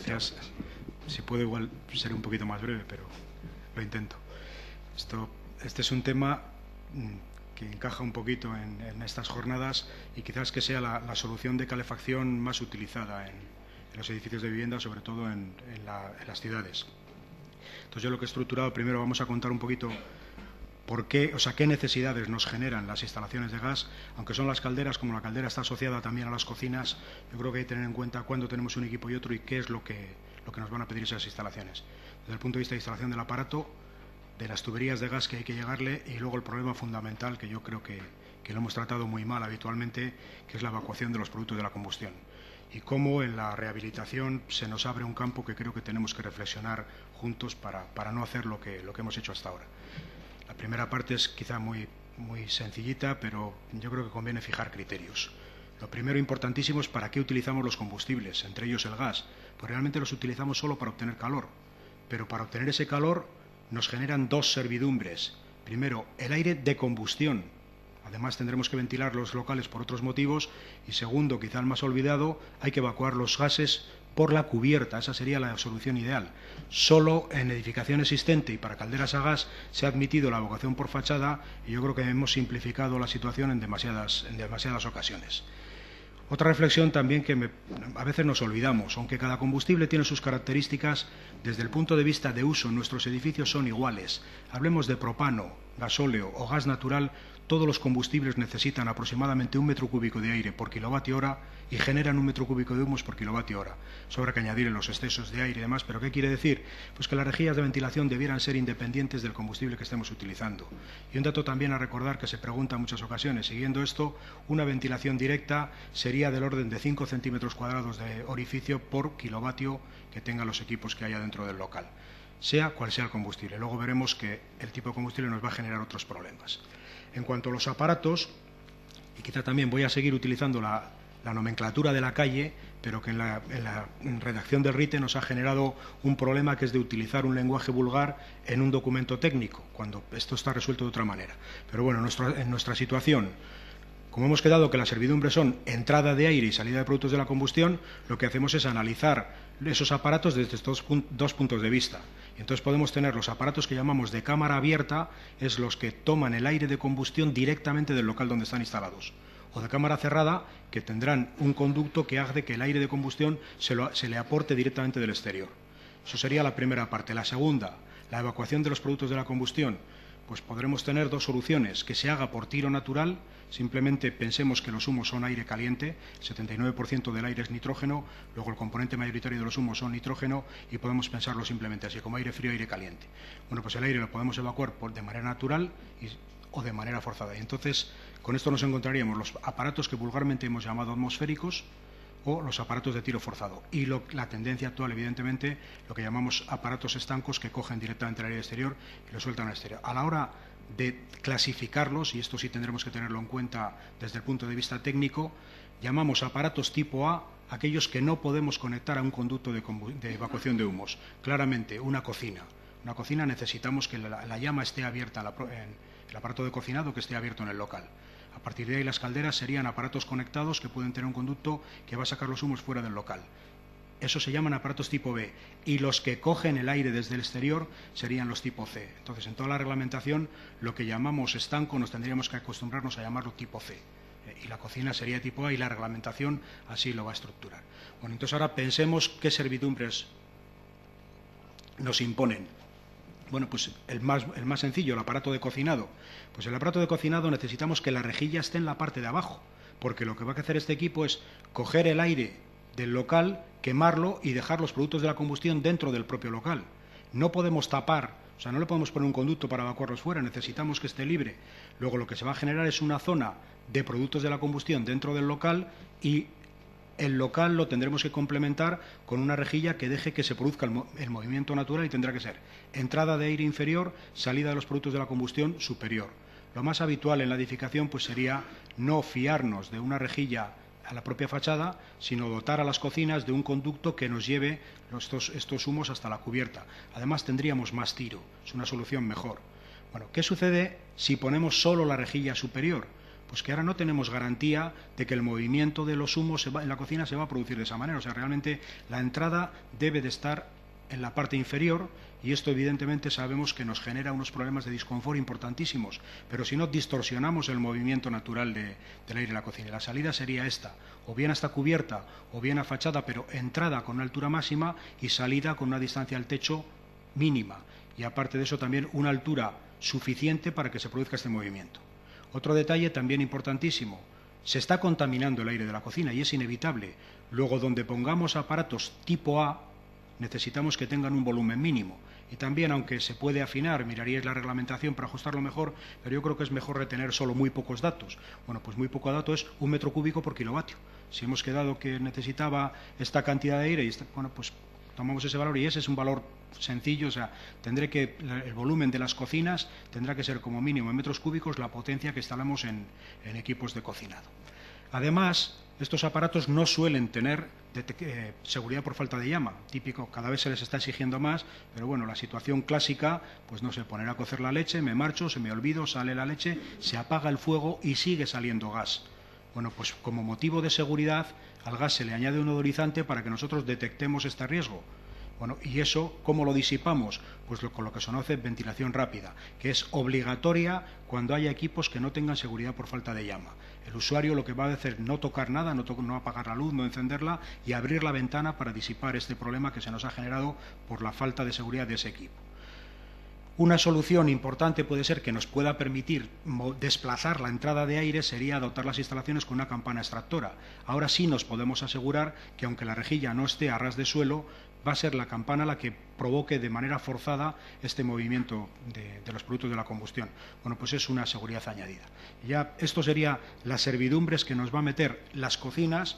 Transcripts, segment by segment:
Gracias. Si puedo igual seré un poquito más breve, pero lo intento. Este es un tema que encaja un poquito en estas jornadas y quizás que sea la solución de calefacción más utilizada en los edificios de vivienda, sobre todo en las ciudades. Entonces yo lo que he estructurado, primero vamos a contar un poquito qué necesidades nos generan las instalaciones de gas, aunque son las calderas, como la caldera está asociada también a las cocinas, yo creo que hay que tener en cuenta cuándo tenemos un equipo y otro y qué es lo que nos van a pedir esas instalaciones. Desde el punto de vista de instalación del aparato, de las tuberías de gas que hay que llegarle y luego el problema fundamental, que yo creo que lo hemos tratado muy mal habitualmente, que es la evacuación de los productos de la combustión. Y cómo en la rehabilitación se nos abre un campo que creo que tenemos que reflexionar juntos para no hacer lo que hemos hecho hasta ahora. La primera parte es quizá muy sencillita, pero yo creo que conviene fijar criterios. Lo primero importantísimo es para qué utilizamos los combustibles, entre ellos el gas. Pues realmente los utilizamos solo para obtener calor, pero para obtener ese calor nos generan dos servidumbres. Primero, el aire de combustión. Además tendremos que ventilar los locales por otros motivos. Y segundo, quizá el más olvidado, hay que evacuar los gases por la cubierta. Esa sería la solución ideal. Solo en edificación existente y para calderas a gas se ha admitido la evacuación por fachada y yo creo que hemos simplificado la situación en demasiadas ocasiones. Otra reflexión también que a veces nos olvidamos, aunque cada combustible tiene sus características, desde el punto de vista de uso, nuestros edificios son iguales. Hablemos de propano, gasóleo o gas natural, todos los combustibles necesitan aproximadamente 1 metro cúbico de aire por kilovatio hora y generan 1 metro cúbico de humos por kilovatio hora. Sobra que añadir en los excesos de aire y demás, pero ¿qué quiere decir? Pues que las rejillas de ventilación debieran ser independientes del combustible que estemos utilizando. Y un dato también a recordar que se pregunta en muchas ocasiones, siguiendo esto, una ventilación directa sería del orden de 5 centímetros cuadrados de orificio por kilovatio que tengan los equipos que haya dentro del local, sea cual sea el combustible. Luego veremos que el tipo de combustible nos va a generar otros problemas. En cuanto a los aparatos, y quizá también voy a seguir utilizando la nomenclatura de la calle, pero que en la redacción del RITE nos ha generado un problema que es de utilizar un lenguaje vulgar en un documento técnico, cuando esto está resuelto de otra manera. Pero bueno, en nuestra situación, como hemos quedado que las servidumbres son entrada de aire y salida de productos de la combustión, lo que hacemos es analizar esos aparatos desde estos dos puntos de vista. Y entonces podemos tener los aparatos que llamamos de cámara abierta, es los que toman el aire de combustión directamente del local donde están instalados. O de cámara cerrada, que tendrán un conducto que hace que el aire de combustión se le aporte directamente del exterior. Eso sería la primera parte. La segunda, la evacuación de los productos de la combustión. Pues podremos tener dos soluciones, que se haga por tiro natural, simplemente pensemos que los humos son aire caliente, el 79% del aire es nitrógeno, luego el componente mayoritario de los humos son nitrógeno y podemos pensarlo simplemente así, como aire frío, aire caliente. Bueno, pues el aire lo podemos evacuar de manera natural o de manera forzada. Y entonces, con esto nos encontraríamos los aparatos que vulgarmente hemos llamado atmosféricos, o los aparatos de tiro forzado. Y la tendencia actual, evidentemente, lo que llamamos aparatos estancos que cogen directamente el aire exterior y lo sueltan al exterior. A la hora de clasificarlos, y esto sí tendremos que tenerlo en cuenta desde el punto de vista técnico, llamamos aparatos tipo A aquellos que no podemos conectar a un conducto de evacuación de humos. Claramente, una cocina. Una cocina necesitamos que la llama esté abierta, en el aparato de cocinado que esté abierto en el local. A partir de ahí las calderas serían aparatos conectados que pueden tener un conducto que va a sacar los humos fuera del local. Eso se llaman aparatos tipo B. Y los que cogen el aire desde el exterior serían los tipo C. Entonces, en toda la reglamentación, lo que llamamos estanco nos tendríamos que acostumbrarnos a llamarlo tipo C. Y la cocina sería tipo A y la reglamentación así lo va a estructurar. Bueno, entonces ahora pensemos qué servidumbres nos imponen. Bueno, pues el más sencillo, el aparato de cocinado. Pues el aparato de cocinado necesitamos que la rejilla esté en la parte de abajo, porque lo que va a hacer este equipo es coger el aire del local, quemarlo y dejar los productos de la combustión dentro del propio local. No podemos tapar, o sea, no le podemos poner un conducto para evacuarlos fuera, necesitamos que esté libre. Luego lo que se va a generar es una zona de productos de la combustión dentro del local y el local lo tendremos que complementar con una rejilla que deje que se produzca el movimiento natural y tendrá que ser entrada de aire inferior, salida de los productos de la combustión superior. Lo más habitual en la edificación pues sería no fiarnos de una rejilla a la propia fachada, sino dotar a las cocinas de un conducto que nos lleve estos humos hasta la cubierta. Además tendríamos más tiro, es una solución mejor. Bueno, ¿qué sucede si ponemos solo la rejilla superior? Pues que ahora no tenemos garantía de que el movimiento de los humos en la cocina se va a producir de esa manera. O sea, realmente la entrada debe de estar en la parte inferior, y esto evidentemente sabemos que nos genera unos problemas de disconfort importantísimos, pero si no distorsionamos el movimiento natural del aire en la cocina. La salida sería esta, o bien hasta cubierta o bien a fachada, pero entrada con una altura máxima y salida con una distancia al techo mínima, y aparte de eso también una altura suficiente para que se produzca este movimiento. Otro detalle también importantísimo: se está contaminando el aire de la cocina y es inevitable. Luego, donde pongamos aparatos tipo A, necesitamos que tengan un volumen mínimo. Y también, aunque se puede afinar, miraríais la reglamentación para ajustarlo mejor, pero yo creo que es mejor retener solo muy pocos datos. Bueno, pues muy poco dato es 1 metro cúbico por kilovatio. Si hemos quedado que necesitaba esta cantidad de aire, bueno, pues tomamos ese valor, y ese es un valor sencillo. O sea, el volumen de las cocinas tendrá que ser como mínimo en metros cúbicos la potencia que instalamos en equipos de cocinado. Además, estos aparatos no suelen tener seguridad por falta de llama. Típico, cada vez se les está exigiendo más, pero bueno, la situación clásica, pues no sé, poner a cocer la leche, me marcho, se me olvido, sale la leche, se apaga el fuego y sigue saliendo gas. Bueno, pues como motivo de seguridad, al gas se le añade un odorizante para que nosotros detectemos este riesgo. Bueno, ¿y eso cómo lo disipamos? Pues con lo que se conoce ventilación rápida, que es obligatoria cuando haya equipos que no tengan seguridad por falta de llama. El usuario lo que va a hacer es no tocar nada, no apagar la luz, no encenderla, y abrir la ventana para disipar este problema que se nos ha generado por la falta de seguridad de ese equipo. Una solución importante puede ser, que nos pueda permitir desplazar la entrada de aire, sería dotar las instalaciones con una campana extractora. Ahora sí nos podemos asegurar que, aunque la rejilla no esté a ras de suelo, va a ser la campana la que provoque de manera forzada este movimiento de los productos de la combustión. Bueno, pues es una seguridad añadida. Ya esto sería las servidumbres que nos va a meter las cocinas,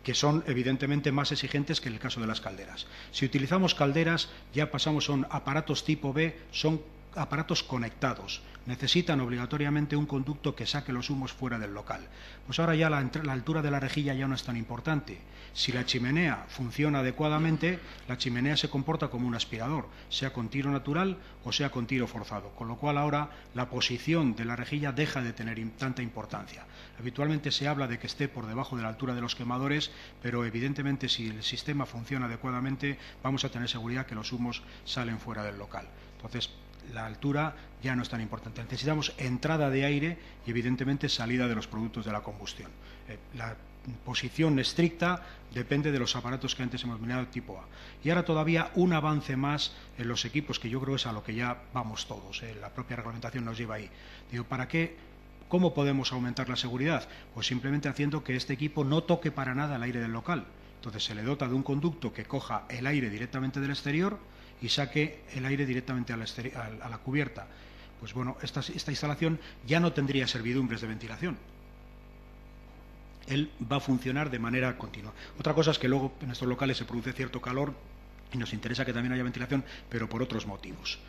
que son evidentemente más exigentes que en el caso de las calderas. Si utilizamos calderas, ya pasamos, son aparatos tipo B, son aparatos conectados, necesitan obligatoriamente un conducto que saque los humos fuera del local. Pues ahora ya la altura de la rejilla ya no es tan importante. Si la chimenea funciona adecuadamente, la chimenea se comporta como un aspirador, sea con tiro natural o sea con tiro forzado, con lo cual ahora la posición de la rejilla deja de tener tanta importancia. Habitualmente se habla de que esté por debajo de la altura de los quemadores, pero evidentemente si el sistema funciona adecuadamente, vamos a tener seguridad que los humos salen fuera del local. Entonces, la altura ya no es tan importante. Necesitamos entrada de aire y evidentemente salida de los productos de la combustión. La posición estricta depende de los aparatos que antes hemos mencionado tipo A. Y ahora todavía un avance más en los equipos, que yo creo es a lo que ya vamos todos. La propia reglamentación nos lleva ahí. Digo, ¿para qué? ¿Cómo podemos aumentar la seguridad? Pues simplemente haciendo que este equipo no toque para nada el aire del local. Entonces se le dota de un conducto que coja el aire directamente del exterior y saque el aire directamente a la cubierta. Pues bueno, esta instalación ya no tendría servidumbres de ventilación. Él va a funcionar de manera continua. Otra cosa es que luego en estos locales se produce cierto calor y nos interesa que también haya ventilación, pero por otros motivos.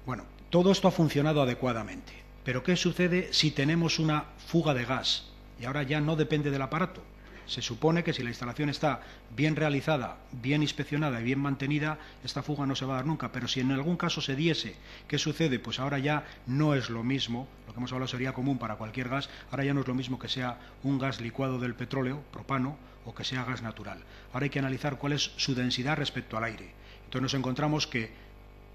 Bueno, todo esto ha funcionado adecuadamente, pero ¿qué sucede si tenemos una fuga de gas? Y ahora ya no depende del aparato. Se supone que si la instalación está bien realizada, bien inspeccionada y bien mantenida, esta fuga no se va a dar nunca. Pero si en algún caso se diese, ¿qué sucede? Pues ahora ya no es lo mismo, lo que hemos hablado sería común para cualquier gas, ahora ya no es lo mismo que sea un gas licuado del petróleo, propano, o que sea gas natural. Ahora hay que analizar cuál es su densidad respecto al aire. Entonces nos encontramos que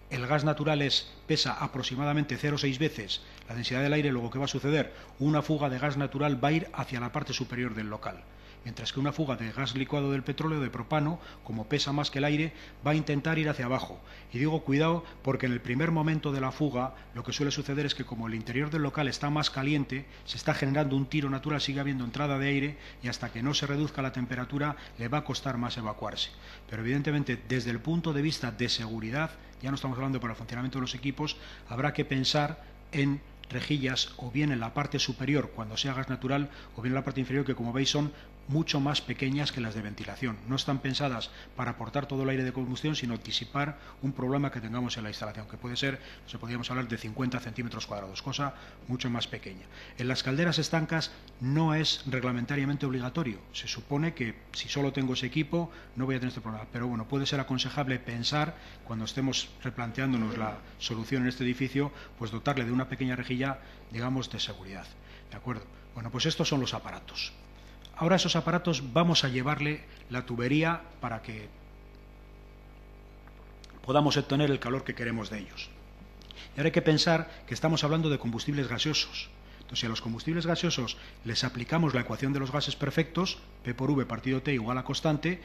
el gas natural pesa aproximadamente 0,6 veces la densidad del aire. Luego, ¿qué va a suceder? Una fuga de gas natural va a ir hacia la parte superior del local, mientras que una fuga de gas licuado del petróleo, de propano, como pesa más que el aire, va a intentar ir hacia abajo. Y digo cuidado, porque en el primer momento de la fuga lo que suele suceder es que, como el interior del local está más caliente, se está generando un tiro natural, sigue habiendo entrada de aire, y hasta que no se reduzca la temperatura le va a costar más evacuarse. Pero evidentemente, desde el punto de vista de seguridad, ya no estamos hablando para el funcionamiento de los equipos, habrá que pensar en rejillas o bien en la parte superior cuando sea gas natural, o bien en la parte inferior, que como veis son mucho más pequeñas que las de ventilación. No están pensadas para aportar todo el aire de combustión, sino disipar un problema que tengamos en la instalación, que puede ser, podríamos hablar de 50 centímetros cuadrados, cosa mucho más pequeña. En las calderas estancas no es reglamentariamente obligatorio. Se supone que si solo tengo ese equipo no voy a tener este problema, pero bueno, puede ser aconsejable pensar, cuando estemos replanteándonos la solución en este edificio, pues dotarle de una pequeña rejilla, digamos, de seguridad. ¿De acuerdo? Bueno, pues estos son los aparatos. Ahora a esos aparatos vamos a llevarle la tubería para que podamos obtener el calor que queremos de ellos. Y ahora hay que pensar que estamos hablando de combustibles gaseosos. Entonces, si a los combustibles gaseosos les aplicamos la ecuación de los gases perfectos, P por V partido T igual a constante,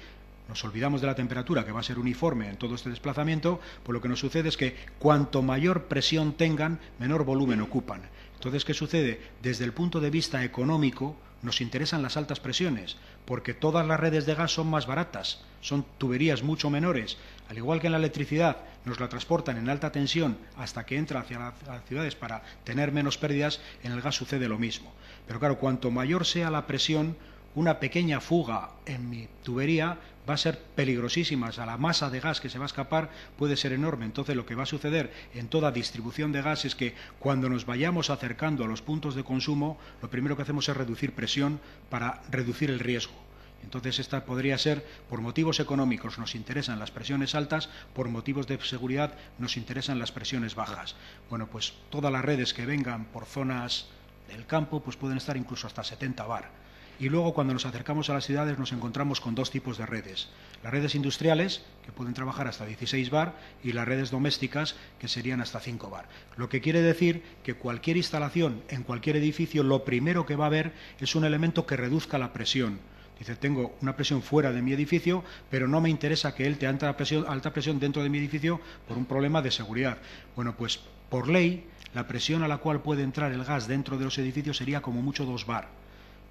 nos olvidamos de la temperatura, que va a ser uniforme en todo este desplazamiento, pues lo que nos sucede es que cuanto mayor presión tengan, menor volumen ocupan. Entonces, ¿qué sucede? Desde el punto de vista económico, nos interesan las altas presiones, porque todas las redes de gas son más baratas, son tuberías mucho menores. Al igual que en la electricidad, nos la transportan en alta tensión hasta que entra hacia las ciudades para tener menos pérdidas, en el gas sucede lo mismo. Pero claro, cuanto mayor sea la presión, una pequeña fuga en mi tubería va a ser peligrosísima. O sea, la masa de gas que se va a escapar puede ser enorme. Entonces, lo que va a suceder en toda distribución de gas es que cuando nos vayamos acercando a los puntos de consumo, lo primero que hacemos es reducir presión para reducir el riesgo. Entonces, esta podría ser, por motivos económicos nos interesan las presiones altas, por motivos de seguridad nos interesan las presiones bajas. Bueno, pues todas las redes que vengan por zonas del campo pues pueden estar incluso hasta 70 bar. Y luego, cuando nos acercamos a las ciudades, nos encontramos con dos tipos de redes. Las redes industriales, que pueden trabajar hasta 16 bar, y las redes domésticas, que serían hasta 5 bar. Lo que quiere decir que cualquier instalación en cualquier edificio, lo primero que va a haber es un elemento que reduzca la presión. Dice, tengo una presión fuera de mi edificio, pero no me interesa que él tenga alta presión dentro de mi edificio por un problema de seguridad. Bueno, pues por ley, la presión a la cual puede entrar el gas dentro de los edificios sería como mucho 2 bar.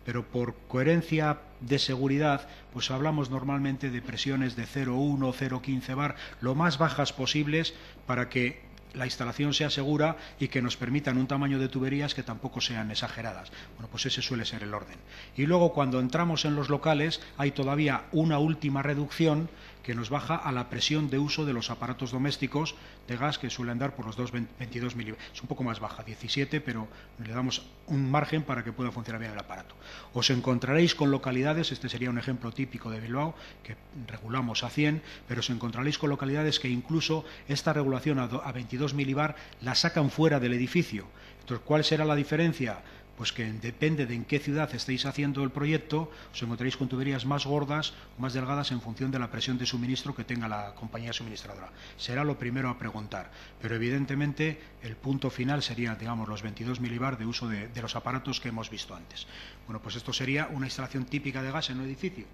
Pero por coherencia de seguridad, pues hablamos normalmente de presiones de 0,1, 0,15 bar, lo más bajas posibles para que la instalación sea segura y que nos permitan un tamaño de tuberías que tampoco sean exageradas. Bueno, pues ese suele ser el orden. Y luego, cuando entramos en los locales, hay todavía una última reducción que nos baja a la presión de uso de los aparatos domésticos de gas, que suelen dar por los 22 milímetros. Es un poco más baja, 17, pero le damos un margen para que pueda funcionar bien el aparato. Os encontraréis con localidades, este sería un ejemplo típico de Bilbao, que regulamos a 100, pero os encontraréis con localidades que incluso esta regulación a 22 milibar la sacan fuera del edificio. Entonces, ¿cuál será la diferencia? Pues que depende de en qué ciudad estéis haciendo el proyecto, os encontraréis con tuberías más gordas o más delgadas en función de la presión de suministro que tenga la compañía suministradora. Será lo primero a preguntar, pero evidentemente el punto final sería, digamos, los 22 milibar de uso de los aparatos que hemos visto antes. Bueno, pues esto sería una instalación típica de gas en un edificio.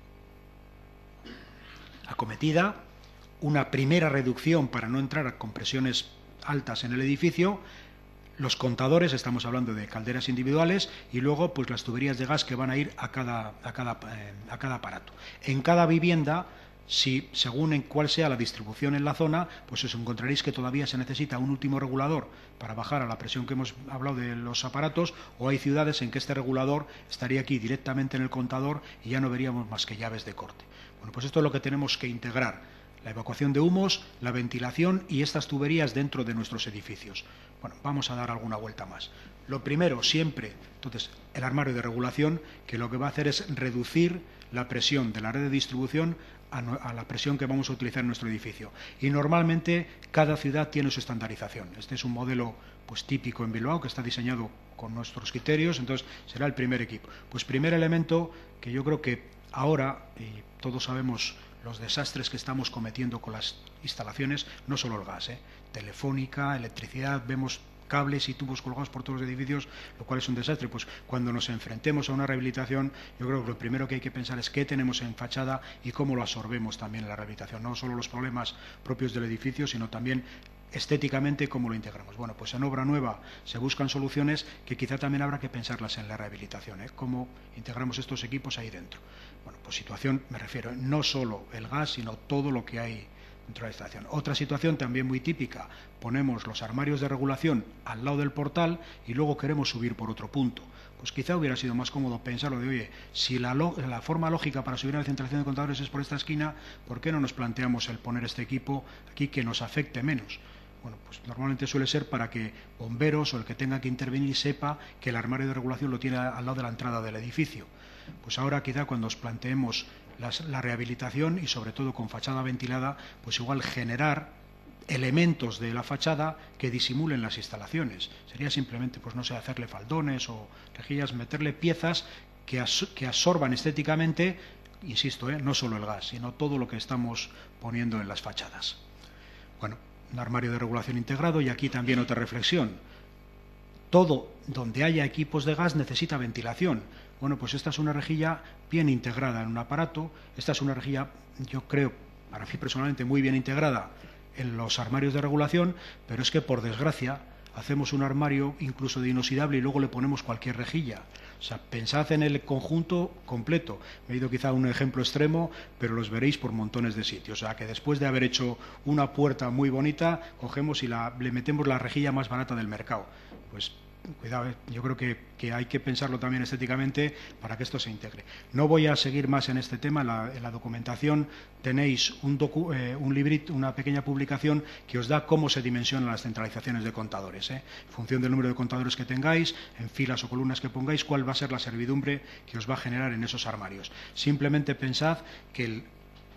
Acometida, una primera reducción para no entrar con presiones altas en el edificio. Los contadores, estamos hablando de calderas individuales, y luego pues las tuberías de gas que van a ir a cada aparato. En cada vivienda, según en cuál sea la distribución en la zona, pues os encontraréis que todavía se necesita un último regulador para bajar a la presión que hemos hablado de los aparatos, o hay ciudades en que este regulador estaría aquí directamente en el contador y ya no veríamos más que llaves de corte. Bueno, pues esto es lo que tenemos que integrar: la evacuación de humos, la ventilación y estas tuberías dentro de nuestros edificios. Bueno, vamos a dar alguna vuelta más. Lo primero, siempre, entonces, el armario de regulación, que lo que va a hacer es reducir la presión de la red de distribución a la presión que vamos a utilizar en nuestro edificio. Y normalmente cada ciudad tiene su estandarización. Este es un modelo pues típico en Bilbao, que está diseñado con nuestros criterios, entonces será el primer equipo. Pues primer elemento, que yo creo que ahora, y todos sabemos los desastres que estamos cometiendo con las instalaciones, no solo el gas, telefónica, electricidad, vemos cables y tubos colgados por todos los edificios, lo cual es un desastre. Pues cuando nos enfrentemos a una rehabilitación, yo creo que lo primero que hay que pensar es qué tenemos en fachada y cómo lo absorbemos también en la rehabilitación, no solo los problemas propios del edificio, sino también estéticamente cómo lo integramos. Bueno, pues en obra nueva se buscan soluciones que quizá también habrá que pensarlas en la rehabilitación, cómo integramos estos equipos ahí dentro. Bueno, pues situación, me refiero, no solo el gas, sino todo lo que hay dentro de la instalación. Otra situación también muy típica: ponemos los armarios de regulación al lado del portal y luego queremos subir por otro punto. pues quizá hubiera sido más cómodo pensarlo de, oye, si la forma lógica para subir a la centralización de contadores es por esta esquina, ¿por qué no nos planteamos el poner este equipo aquí que nos afecte menos? Bueno, pues normalmente suele ser para que bomberos o el que tenga que intervenir sepa que el armario de regulación lo tiene al lado de la entrada del edificio. Pues ahora quizá cuando os planteemos la rehabilitación y sobre todo con fachada ventilada, pues igual generar elementos de la fachada que disimulen las instalaciones. Sería simplemente, pues no sé, hacerle faldones o rejillas, meterle piezas que absorban estéticamente, insisto, no solo el gas, sino todo lo que estamos poniendo en las fachadas. Bueno, un armario de regulación integrado, y aquí también otra reflexión. Todo donde haya equipos de gas necesita ventilación. Bueno, pues esta es una rejilla bien integrada en un aparato, esta es una rejilla, yo creo, para mí personalmente, muy bien integrada en los armarios de regulación, pero es que, por desgracia, hacemos un armario incluso de inoxidable y luego le ponemos cualquier rejilla. O sea, pensad en el conjunto completo. Me he ido quizá a un ejemplo extremo, pero los veréis por montones de sitios. O sea, que después de haber hecho una puerta muy bonita, cogemos y le metemos la rejilla más barata del mercado. Pues cuidado, yo creo que hay que pensarlo también estéticamente para que esto se integre. No voy a seguir más en este tema. En la documentación tenéis un librito, una pequeña publicación que os da cómo se dimensionan las centralizaciones de contadores. En función del número de contadores que tengáis, en filas o columnas que pongáis, cuál va a ser la servidumbre que os va a generar en esos armarios. Simplemente pensad que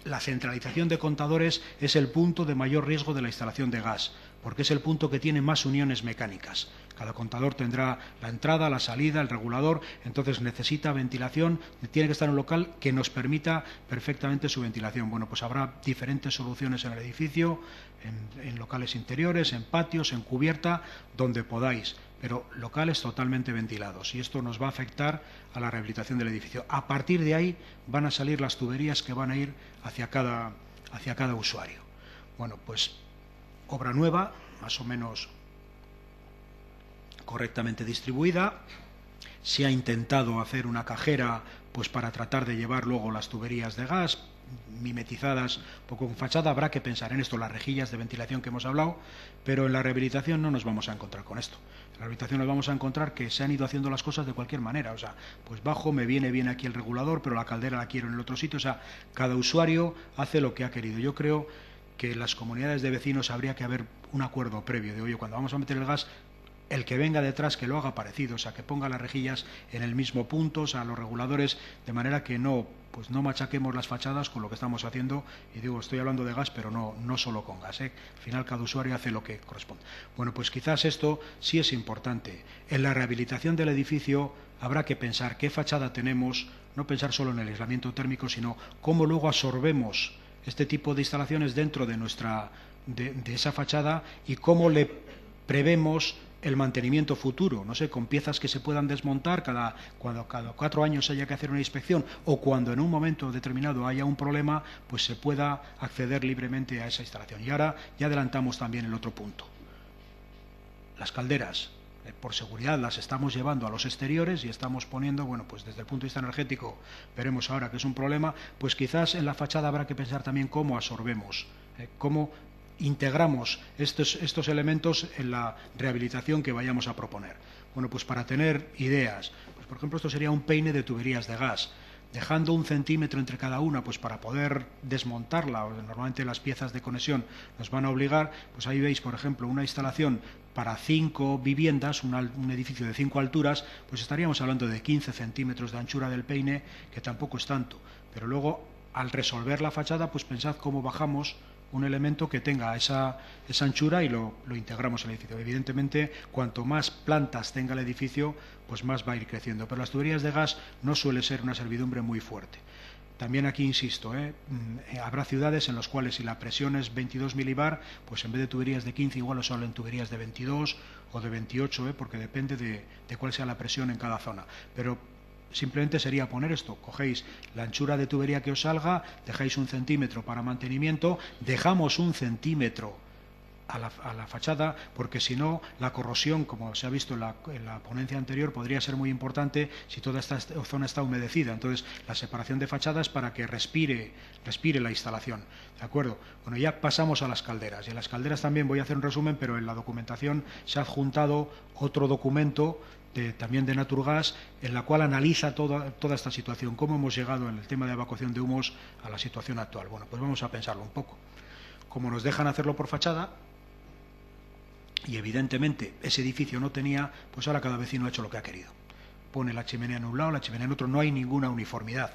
la centralización de contadores es el punto de mayor riesgo de la instalación de gas, porque es el punto que tiene más uniones mecánicas. Cada contador tendrá la entrada, la salida, el regulador, entonces necesita ventilación, tiene que estar en un local que nos permita perfectamente su ventilación. Bueno, pues habrá diferentes soluciones en el edificio, en locales interiores, en patios, en cubierta, donde podáis, pero locales totalmente ventilados, y esto nos va a afectar a la rehabilitación del edificio. A partir de ahí van a salir las tuberías que van a ir hacia cada usuario. Bueno, pues obra nueva, más o menos correctamente distribuida. Se ha intentado hacer una cajera, pues para tratar de llevar luego las tuberías de gas mimetizadas, poco con fachada. Habrá que pensar en esto, las rejillas de ventilación que hemos hablado, pero en la rehabilitación no nos vamos a encontrar con esto. En la rehabilitación nos vamos a encontrar que se han ido haciendo las cosas de cualquier manera. O sea, pues bajo, me viene bien aquí el regulador, pero la caldera la quiero en el otro sitio. O sea, cada usuario hace lo que ha querido. Yo creo que en las comunidades de vecinos habría que haber un acuerdo previo de, oye, cuando vamos a meter el gas, el que venga detrás que lo haga parecido, o sea, que ponga las rejillas en el mismo punto, o sea, los reguladores, de manera que no machaquemos las fachadas con lo que estamos haciendo. Y digo, estoy hablando de gas, pero no solo con gas, Al final cada usuario hace lo que corresponde. Bueno, pues quizás esto sí es importante. En la rehabilitación del edificio habrá que pensar qué fachada tenemos, no pensar solo en el aislamiento térmico, sino cómo luego absorbemos este tipo de instalaciones dentro de de esa fachada, y cómo le prevemos el mantenimiento futuro, no sé, con piezas que se puedan desmontar cuando cada 4 años haya que hacer una inspección, o cuando en un momento determinado haya un problema, pues se pueda acceder libremente a esa instalación. Y ahora ya adelantamos también el otro punto. Las calderas, por seguridad, las estamos llevando a los exteriores y estamos poniendo, bueno, pues desde el punto de vista energético veremos ahora que es un problema, pues quizás en la fachada habrá que pensar también cómo absorbemos, cómo integramos estos elementos en la rehabilitación que vayamos a proponer. Bueno, pues para tener ideas, pues por ejemplo, esto sería un peine de tuberías de gas, dejando 1 centímetro entre cada una, pues para poder desmontarla. Normalmente las piezas de conexión nos van a obligar, pues ahí veis, por ejemplo, una instalación para 5 viviendas, un edificio de 5 alturas, pues estaríamos hablando de 15 centímetros de anchura del peine, que tampoco es tanto, pero luego al resolver la fachada, pues pensad cómo bajamos un elemento que tenga esa anchura y lo integramos en el edificio. Evidentemente, cuanto más plantas tenga el edificio, pues más va a ir creciendo. Pero las tuberías de gas no suele ser una servidumbre muy fuerte. También aquí insisto, habrá ciudades en las cuales, si la presión es 22 milibar, pues en vez de tuberías de 15 igual os hablan tuberías de 22 o de 28, porque depende de cuál sea la presión en cada zona. Pero simplemente sería poner esto, cogéis la anchura de tubería que os salga, dejáis 1 centímetro para mantenimiento, dejamos 1 centímetro a la fachada, porque si no, la corrosión, como se ha visto en la ponencia anterior, podría ser muy importante si toda esta zona está humedecida. Entonces, la separación de fachadas para que respire la instalación. ¿De acuerdo? Bueno, ya pasamos a las calderas. Y en las calderas también voy a hacer un resumen, pero en la documentación se ha adjuntado otro documento también de Naturgas, en la cual analiza toda esta situación, cómo hemos llegado en el tema de evacuación de humos a la situación actual. Bueno, pues vamos a pensarlo un poco. Como nos dejan hacerlo por fachada, y evidentemente ese edificio no tenía, pues ahora cada vecino ha hecho lo que ha querido. Pone la chimenea en un lado, la chimenea en otro, no hay ninguna uniformidad.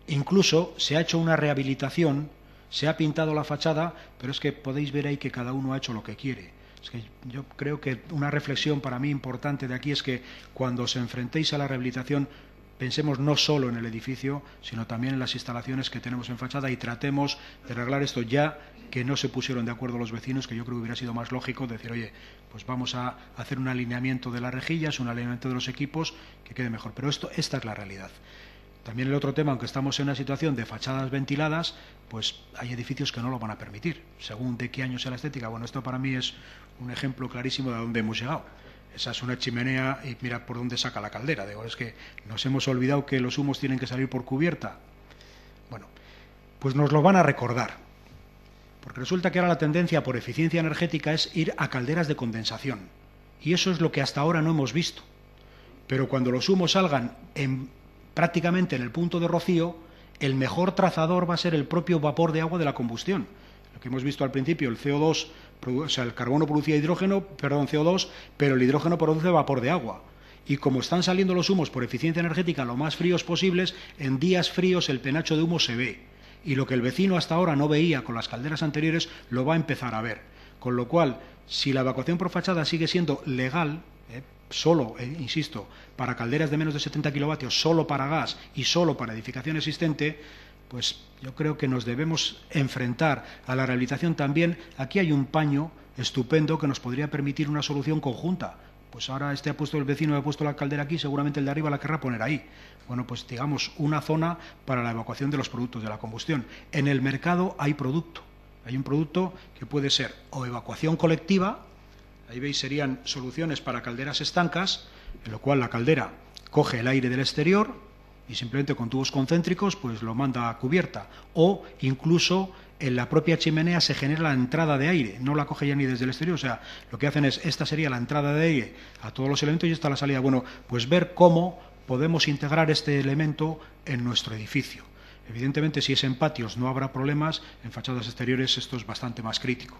Incluso se ha hecho una rehabilitación, se ha pintado la fachada, pero es que podéis ver ahí que cada uno ha hecho lo que quiere. Es que yo creo que una reflexión para mí importante de aquí es que cuando os enfrentéis a la rehabilitación pensemos no solo en el edificio, sino también en las instalaciones que tenemos en fachada y tratemos de arreglar esto ya que no se pusieron de acuerdo los vecinos, que yo creo que hubiera sido más lógico decir, oye, pues vamos a hacer un alineamiento de las rejillas, un alineamiento de los equipos, que quede mejor. Pero esta es la realidad. También el otro tema, aunque estamos en una situación de fachadas ventiladas, pues hay edificios que no lo van a permitir, según de qué año sea la estética. Bueno, esto para mí es un ejemplo clarísimo de a dónde hemos llegado. Esa es una chimenea y mira por dónde saca la caldera. Digo, es que nos hemos olvidado que los humos tienen que salir por cubierta. Bueno, pues nos lo van a recordar, porque resulta que ahora la tendencia por eficiencia energética es ir a calderas de condensación, y eso es lo que hasta ahora no hemos visto. Pero cuando los humos salgan prácticamente en el punto de rocío, el mejor trazador va a ser el propio vapor de agua de la combustión. Lo que hemos visto al principio, el CO2, o sea, el carbono producía CO2, pero el hidrógeno produce vapor de agua. Y como están saliendo los humos por eficiencia energética lo más fríos posibles, en días fríos el penacho de humo se ve. Y lo que el vecino hasta ahora no veía con las calderas anteriores, lo va a empezar a ver. Con lo cual, si la evacuación por fachada sigue siendo legal, solo, insisto, para calderas de menos de 70 kilovatios, solo para gas y solo para edificación existente, pues yo creo que nos debemos enfrentar a la rehabilitación también. Aquí hay un paño estupendo que nos podría permitir una solución conjunta. Pues ahora ha puesto el vecino, ha puesto la caldera aquí, seguramente el de arriba la querrá poner ahí. Bueno, pues digamos una zona para la evacuación de los productos de la combustión. En el mercado hay producto. Hay un producto que puede ser o evacuación colectiva. Ahí veis, serían soluciones para calderas estancas, en lo cual la caldera coge el aire del exterior y simplemente con tubos concéntricos pues lo manda a cubierta. O incluso en la propia chimenea se genera la entrada de aire, no la coge ya ni desde el exterior. O sea, lo que hacen es, esta sería la entrada de aire a todos los elementos y esta la salida. Bueno, pues ver cómo podemos integrar este elemento en nuestro edificio. Evidentemente, si es en patios no habrá problemas, en fachadas exteriores esto es bastante más crítico.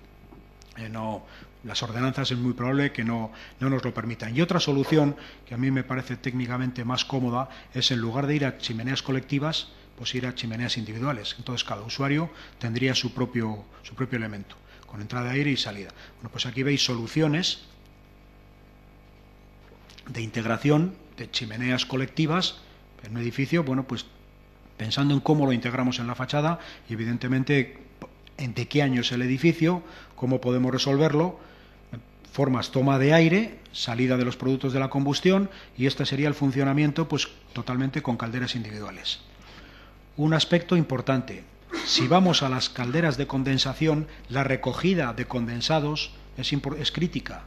Las ordenanzas es muy probable que no nos lo permitan. Y otra solución que a mí me parece técnicamente más cómoda es, en lugar de ir a chimeneas colectivas, pues ir a chimeneas individuales. Entonces cada usuario tendría su propio elemento, con entrada de aire y salida. Bueno, pues aquí veis soluciones de integración de chimeneas colectivas en un edificio, bueno, pues pensando en cómo lo integramos en la fachada y evidentemente de qué año es el edificio, cómo podemos resolverlo, formas toma de aire, salida de los productos de la combustión, y este sería el funcionamiento pues totalmente con calderas individuales. Un aspecto importante, si vamos a las calderas de condensación, la recogida de condensados es crítica.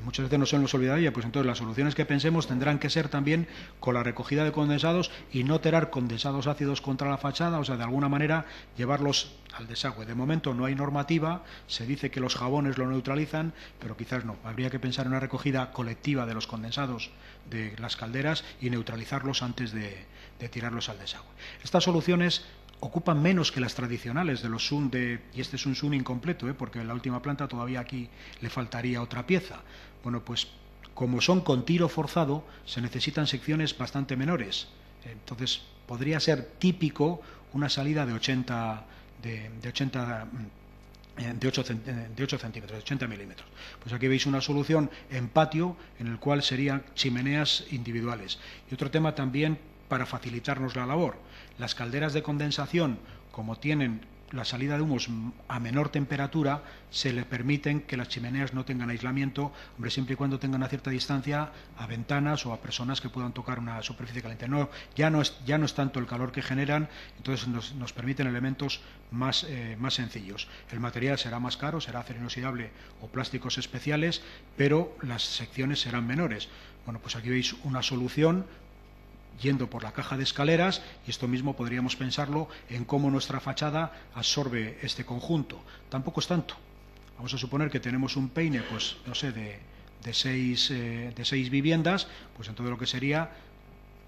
Muchas veces nos hemos olvidado de ella, pues entonces las soluciones que pensemos tendrán que ser también con la recogida de condensados y no tirar condensados ácidos contra la fachada, o sea, de alguna manera llevarlos al desagüe. De momento no hay normativa, se dice que los jabones lo neutralizan, pero quizás no. Habría que pensar en una recogida colectiva de los condensados de las calderas y neutralizarlos antes de tirarlos al desagüe. Estas soluciones ocupan menos que las tradicionales de los SUN y este es un SUN incompleto, porque en la última planta todavía aquí le faltaría otra pieza. Bueno, pues como son con tiro forzado, se necesitan secciones bastante menores. Entonces, podría ser típico una salida de 8 centímetros, 80 milímetros. Pues aquí veis una solución en patio en el cual serían chimeneas individuales. Y otro tema también para facilitarnos la labor. Las calderas de condensación, como tienen la salida de humos a menor temperatura, se le permiten que las chimeneas no tengan aislamiento, hombre, siempre y cuando tengan a cierta distancia a ventanas o a personas que puedan tocar una superficie caliente. Ya no es tanto el calor que generan, entonces nos permiten elementos más sencillos. El material será más caro, será acero inoxidable o plásticos especiales, pero las secciones serán menores. Bueno, pues aquí veis una solución yendo por la caja de escaleras, y esto mismo podríamos pensarlo en cómo nuestra fachada absorbe este conjunto. Tampoco es tanto. Vamos a suponer que tenemos un peine, pues no sé, de de seis viviendas, pues entonces lo que sería,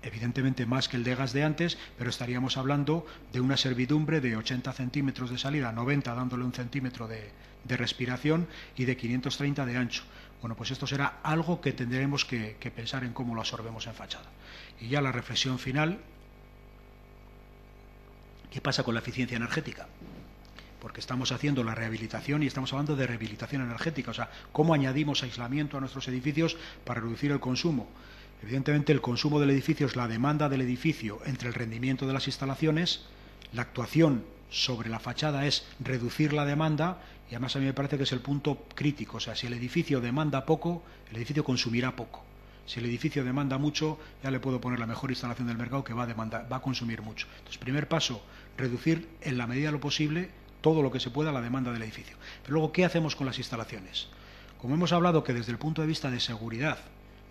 evidentemente más que el de gas de antes, pero estaríamos hablando de una servidumbre de 80 centímetros de salida, 90 dándole 1 centímetro de respiración y de 530 de ancho. Bueno, pues esto será algo que tendremos que pensar en cómo lo absorbemos en fachada. Y ya la reflexión final, ¿qué pasa con la eficiencia energética? Porque estamos haciendo la rehabilitación y estamos hablando de rehabilitación energética, o sea, cómo añadimos aislamiento a nuestros edificios para reducir el consumo. Evidentemente, el consumo del edificio es la demanda del edificio entre el rendimiento de las instalaciones. La actuación sobre la fachada es reducir la demanda y además a mí me parece que es el punto crítico. O sea, si el edificio demanda poco, el edificio consumirá poco. Si el edificio demanda mucho, ya le puedo poner la mejor instalación del mercado que va a consumir mucho. Entonces, primer paso, reducir en la medida de lo posible todo lo que se pueda la demanda del edificio. Pero luego, ¿qué hacemos con las instalaciones? Como hemos hablado que desde el punto de vista de seguridad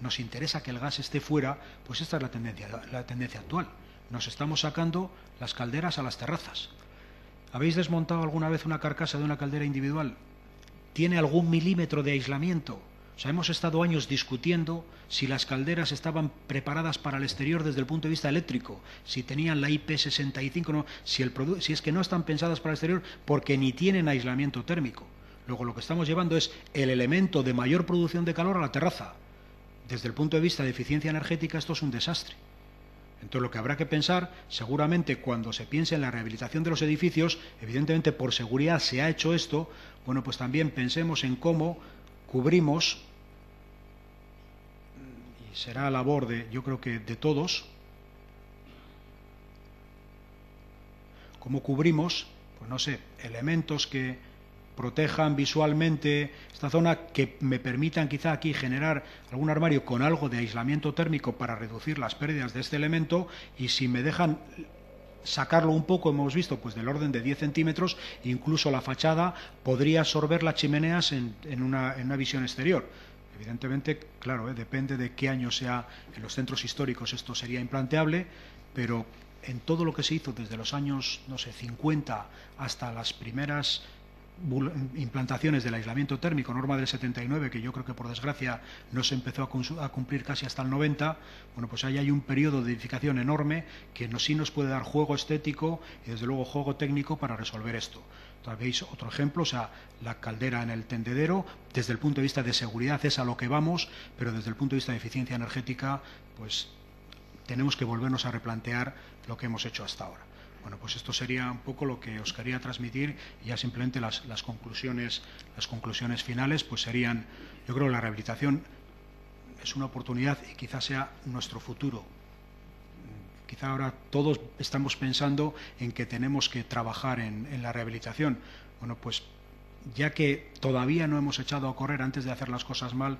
nos interesa que el gas esté fuera, pues esta es la tendencia actual. Nos estamos sacando las calderas a las terrazas. ¿Habéis desmontado alguna vez una carcasa de una caldera individual? ¿Tiene algún milímetro de aislamiento? O sea, hemos estado años discutiendo si las calderas estaban preparadas para el exterior desde el punto de vista eléctrico, si tenían la IP65, no, si es que no están pensadas para el exterior porque ni tienen aislamiento térmico. Luego lo que estamos llevando es el elemento de mayor producción de calor a la terraza. Desde el punto de vista de eficiencia energética esto es un desastre. Entonces lo que habrá que pensar, seguramente cuando se piense en la rehabilitación de los edificios, evidentemente por seguridad se ha hecho esto, bueno, pues también pensemos en cómo cubrimos, y será labor de, yo creo que de todos, cómo cubrimos, pues no sé, elementos que protejan visualmente esta zona, que me permitan quizá aquí generar algún armario con algo de aislamiento térmico para reducir las pérdidas de este elemento, y si me dejan sacarlo un poco, hemos visto, pues del orden de 10 centímetros, incluso la fachada podría absorber las chimeneas en una visión exterior. Evidentemente, claro, depende de qué año sea. En los centros históricos esto sería implanteable, pero en todo lo que se hizo desde los años, no sé, 50 hasta las primeras implantaciones del aislamiento térmico, norma del 79, que yo creo que por desgracia no se empezó a cumplir casi hasta el 90, bueno, pues ahí hay un periodo de edificación enorme que sí nos puede dar juego estético y desde luego juego técnico para resolver esto. Veis otro ejemplo, o sea, la caldera en el tendedero, desde el punto de vista de seguridad es a lo que vamos, pero desde el punto de vista de eficiencia energética, pues tenemos que volvernos a replantear lo que hemos hecho hasta ahora. Bueno, pues esto sería un poco lo que os quería transmitir, y ya simplemente las conclusiones finales pues serían, yo creo que la rehabilitación es una oportunidad y quizás sea nuestro futuro. Quizá ahora todos estamos pensando en que tenemos que trabajar en la rehabilitación. Bueno, pues ya que todavía no hemos echado a correr antes de hacer las cosas mal,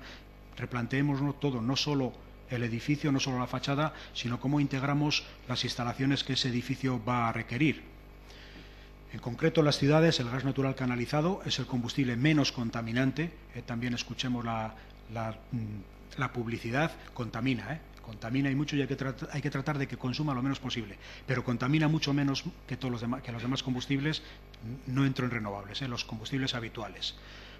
replanteémonos todo, no solo el edificio, no solo la fachada, sino cómo integramos las instalaciones que ese edificio va a requerir. En concreto, en las ciudades, el gas natural canalizado es el combustible menos contaminante. También escuchemos la publicidad, contamina, contamina y mucho, y hay que tratar de que consuma lo menos posible, pero contamina mucho menos que los demás combustibles. No entro en renovables, los combustibles habituales.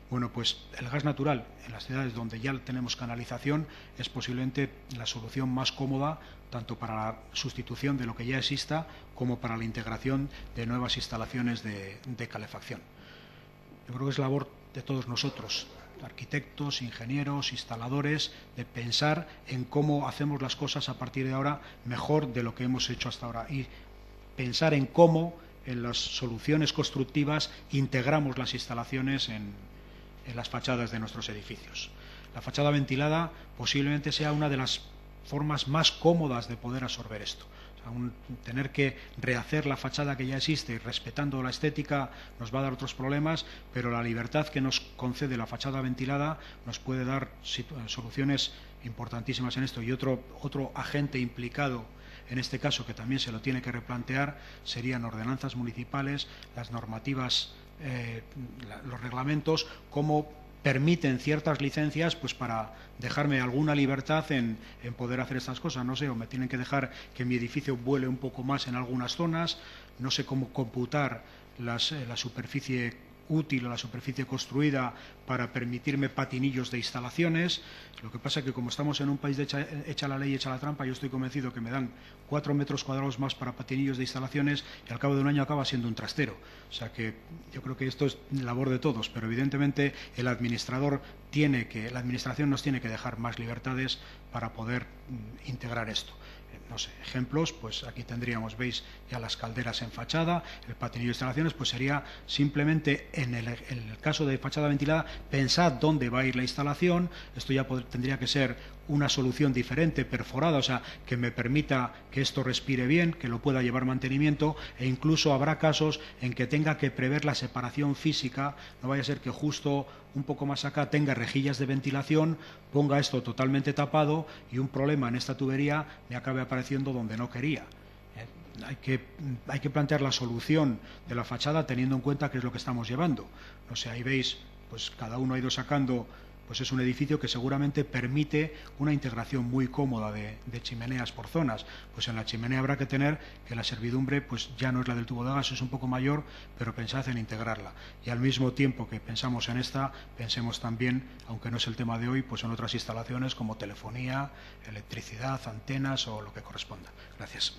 Bueno, pues el gas natural en las ciudades donde ya tenemos canalización es posiblemente la solución más cómoda, tanto para la sustitución de lo que ya exista como para la integración de nuevas instalaciones de calefacción. Yo creo que es labor de todos nosotros, arquitectos, ingenieros, instaladores, de pensar en cómo hacemos las cosas a partir de ahora mejor de lo que hemos hecho hasta ahora, y pensar en cómo en las soluciones constructivas integramos las instalaciones en las fachadas de nuestros edificios. La fachada ventilada posiblemente sea una de las formas más cómodas de poder absorber esto. O sea, tener que rehacer la fachada que ya existe respetando la estética nos va a dar otros problemas, pero la libertad que nos concede la fachada ventilada nos puede dar soluciones importantísimas en esto. Y otro agente implicado en este caso, que también se lo tiene que replantear, serían ordenanzas municipales, las normativas, los reglamentos, cómo permiten ciertas licencias pues para dejarme alguna libertad en poder hacer estas cosas. No sé, o me tienen que dejar que mi edificio vuele un poco más en algunas zonas, no sé cómo computar la superficie útil a la superficie construida para permitirme patinillos de instalaciones. Lo que pasa es que como estamos en un país de hecha la ley, hecha la trampa, yo estoy convencido que me dan 4 metros cuadrados más para patinillos de instalaciones y al cabo de un año acaba siendo un trastero. O sea que yo creo que esto es labor de todos, pero evidentemente la administración nos tiene que dejar más libertades para poder integrar esto. No sé, ejemplos, pues aquí tendríamos, veis ya las calderas en fachada, el patinillo de instalaciones, pues sería simplemente en el caso de fachada ventilada, pensad dónde va a ir la instalación. Esto ya tendría que ser una solución diferente, perforada, o sea, que me permita que esto respire bien, que lo pueda llevar mantenimiento, e incluso habrá casos en que tenga que prever la separación física. No vaya a ser que justo un poco más acá tenga rejillas de ventilación, ponga esto totalmente tapado y un problema en esta tubería me acabe apareciendo donde no quería. Hay que plantear la solución de la fachada teniendo en cuenta qué es lo que estamos llevando. No sé, ahí veis, pues cada uno ha ido sacando, pues es un edificio que seguramente permite una integración muy cómoda de chimeneas por zonas. Pues en la chimenea habrá que tener que la servidumbre pues ya no es la del tubo de gas, es un poco mayor, pero pensad en integrarla. Y al mismo tiempo que pensamos en esta, pensemos también, aunque no es el tema de hoy, pues en otras instalaciones como telefonía, electricidad, antenas o lo que corresponda. Gracias.